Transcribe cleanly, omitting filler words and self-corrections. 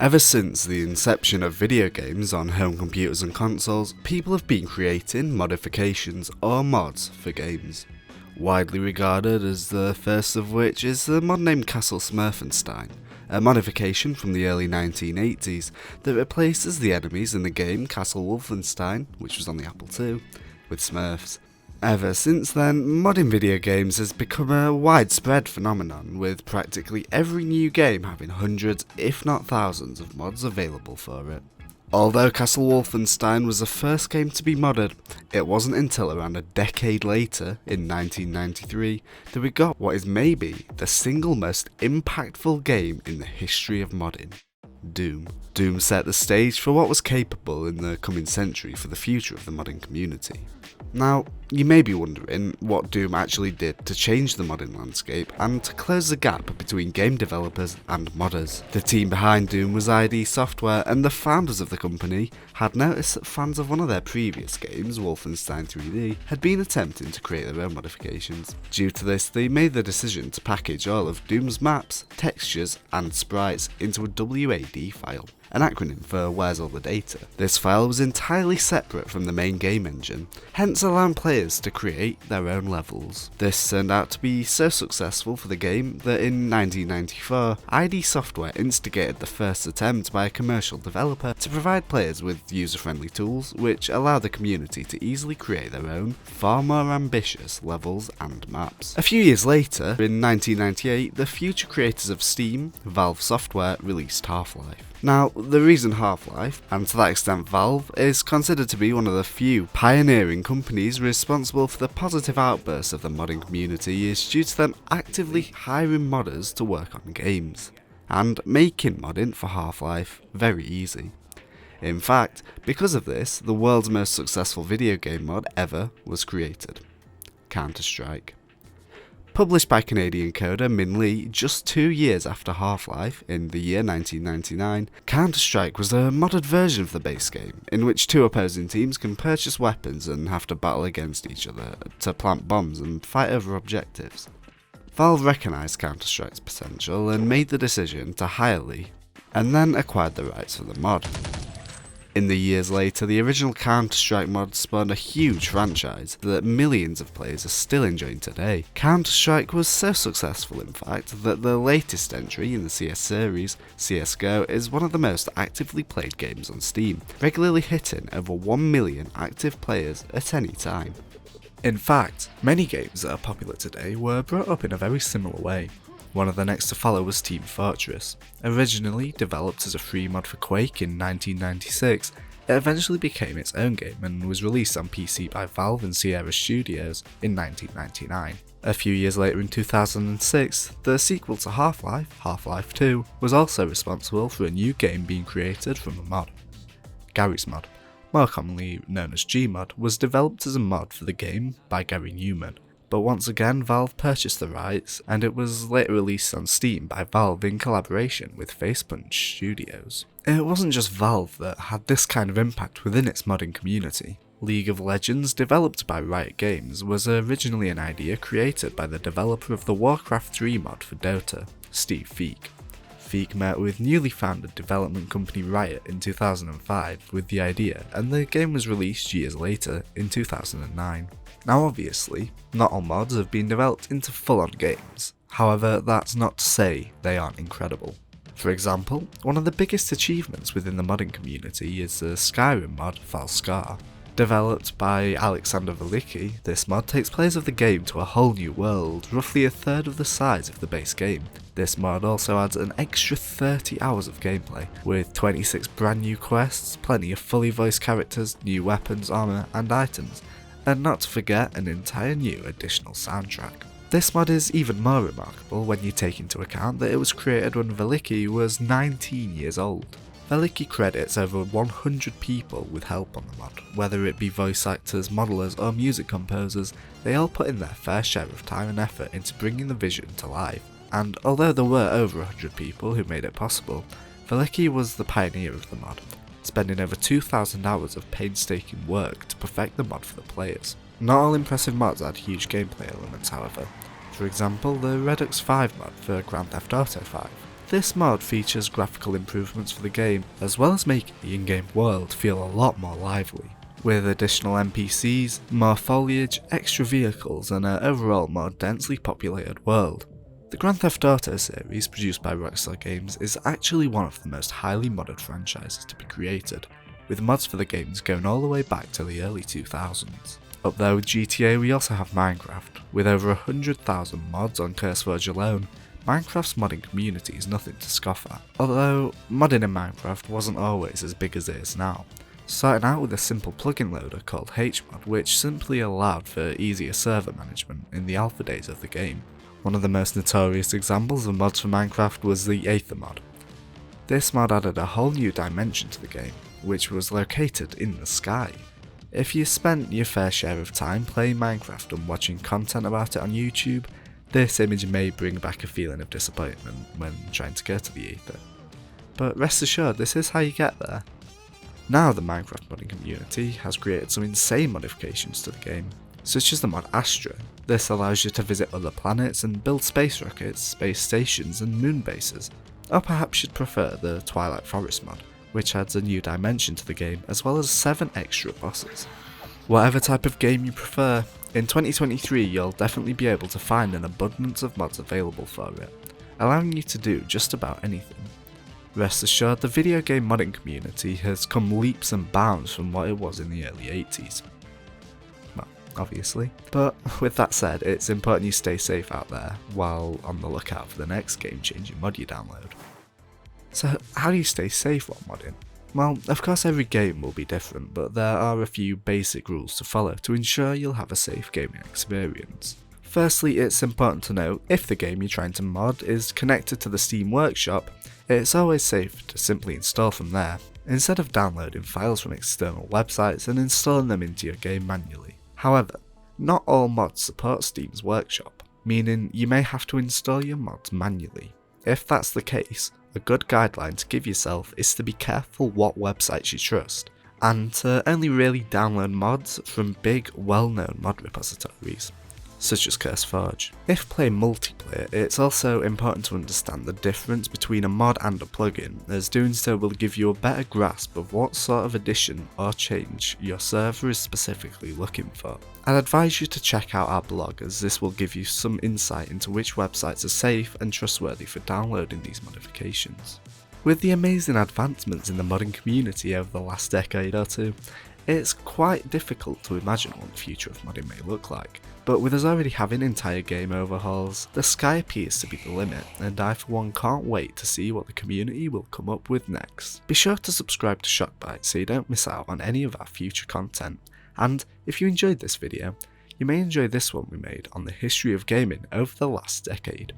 Ever since the inception of video games on home computers and consoles, people have been creating modifications or mods for games. Widely regarded as the first of which is the mod named Castle Smurfenstein, a modification from the early 1980s that replaces the enemies in the game Castle Wolfenstein, which was on the Apple II, with Smurfs. Ever since then, modding video games has become a widespread phenomenon, with practically every new game having hundreds, if not thousands, of mods available for it. Although Castle Wolfenstein was the first game to be modded, it wasn't until around a decade later, in 1993, that we got what is maybe the single most impactful game in the history of modding: Doom. Doom set the stage for what was capable in the coming century for the future of the modding community. Now, you may be wondering what Doom actually did to change the modding landscape and to close the gap between game developers and modders. The team behind Doom was ID Software, and the founders of the company had noticed that fans of one of their previous games, Wolfenstein 3D, had been attempting to create their own modifications. Due to this, they made the decision to package all of Doom's maps, textures, and sprites into a WAD file, an acronym for Where's All the Data. This file was entirely separate from the main game engine, hence allowing players to create their own levels. This turned out to be so successful for the game that in 1994, ID Software instigated the first attempt by a commercial developer to provide players with user-friendly tools which allow the community to easily create their own, far more ambitious levels and maps. A few years later, in 1998, the future creators of Steam, Valve Software, released Half-Life. Now, the reason Half-Life, and to that extent Valve, is considered to be one of the few pioneering companies responsible for the positive outbursts of the modding community is due to them actively hiring modders to work on games, and making modding for Half-Life very easy. In fact, because of this, the world's most successful video game mod ever was created: CounterStrike. Published by Canadian coder Min Lee just 2 years after Half-Life, in the year 1999, Counter-Strike was a modded version of the base game, in which two opposing teams can purchase weapons and have to battle against each other to plant bombs and fight over objectives. Valve recognised Counter-Strike's potential and made the decision to hire Lee, and then acquired the rights for the mod. In the years later, the original Counter-Strike mod spawned a huge franchise that millions of players are still enjoying today. Counter-Strike was so successful, in fact, that the latest entry in the CS series, CSGO, is one of the most actively played games on Steam, regularly hitting over 1 million active players at any time. In fact, many games that are popular today were brought up in a very similar way. One of the next to follow was Team Fortress. Originally developed as a free mod for Quake in 1996, it eventually became its own game and was released on PC by Valve and Sierra Studios in 1999. A few years later in 2006, the sequel to Half-Life, Half-Life 2, was also responsible for a new game being created from a mod. Garry's Mod, more commonly known as Gmod, was developed as a mod for the game by Gary Newman. But once again, Valve purchased the rights, and it was later released on Steam by Valve in collaboration with Facepunch Studios. It wasn't just Valve that had this kind of impact within its modding community. League of Legends, developed by Riot Games, was originally an idea created by the developer of the Warcraft 3 mod for Dota, Steve Feek. Feek met with newly founded development company Riot in 2005 with the idea, and the game was released years later in 2009. Now obviously, not all mods have been developed into full-on games, however that's not to say they aren't incredible. For example, one of the biggest achievements within the modding community is the Skyrim mod Valskar. Developed by Alexander Velicki, this mod takes players of the game to a whole new world, roughly a third of the size of the base game. This mod also adds an extra 30 hours of gameplay, with 26 brand new quests, plenty of fully voiced characters, new weapons, armour and items, and not to forget an entire new additional soundtrack. This mod is even more remarkable when you take into account that it was created when Velicki was 19 years old. Velicki credits over 100 people with help on the mod, whether it be voice actors, modelers or music composers. They all put in their fair share of time and effort into bringing the vision to life, and although there were over 100 people who made it possible, Velicki was the pioneer of the mod, spending over 2,000 hours of painstaking work to perfect the mod for the players. Not all impressive mods add huge gameplay elements, however. For example, the Redux 5 mod for Grand Theft Auto 5. This mod features graphical improvements for the game, as well as making the in-game world feel a lot more lively, with additional NPCs, more foliage, extra vehicles, and an overall more densely populated world. The Grand Theft Auto series, produced by Rockstar Games, is actually one of the most highly modded franchises to be created, with mods for the games going all the way back to the early 2000s. Up there with GTA, we also have Minecraft. With over 100,000 mods on CurseForge alone, Minecraft's modding community is nothing to scoff at, although modding in Minecraft wasn't always as big as it is now. Starting out with a simple plugin loader called HMod, which simply allowed for easier server management in the alpha days of the game. One of the most notorious examples of mods for Minecraft was the Aether mod. This mod added a whole new dimension to the game, which was located in the sky. If you spent your fair share of time playing Minecraft and watching content about it on YouTube, this image may bring back a feeling of disappointment when trying to get to the Aether. But rest assured, this is how you get there. Now the Minecraft modding community has created some insane modifications to the game, such as the mod Astra. This allows you to visit other planets and build space rockets, space stations and moon bases. Or perhaps you'd prefer the Twilight Forest mod, which adds a new dimension to the game as well as 7 extra bosses. Whatever type of game you prefer, in 2023 you'll definitely be able to find an abundance of mods available for it, allowing you to do just about anything. Rest assured, the video game modding community has come leaps and bounds from what it was in the early 80s. Obviously. But with that said, it's important you stay safe out there while on the lookout for the next game-changing mod you download. So how do you stay safe while modding? Well, of course every game will be different, but there are a few basic rules to follow to ensure you'll have a safe gaming experience. Firstly, it's important to note if the game you're trying to mod is connected to the Steam Workshop, it's always safe to simply install from there, instead of downloading files from external websites and installing them into your game manually. However, not all mods support Steam's Workshop, meaning you may have to install your mods manually. If that's the case, a good guideline to give yourself is to be careful what websites you trust, and to only really download mods from big, well-known mod repositories, such as CurseForge. If playing multiplayer, it's also important to understand the difference between a mod and a plugin, as doing so will give you a better grasp of what sort of addition or change your server is specifically looking for. I'd advise you to check out our blog, as this will give you some insight into which websites are safe and trustworthy for downloading these modifications. With the amazing advancements in the modding community over the last decade or two, it's quite difficult to imagine what the future of modding may look like, but with us already having entire game overhauls, the sky appears to be the limit, and I for one can't wait to see what the community will come up with next. Be sure to subscribe to Shockbyte so you don't miss out on any of our future content, and if you enjoyed this video, you may enjoy this one we made on the history of gaming over the last decade.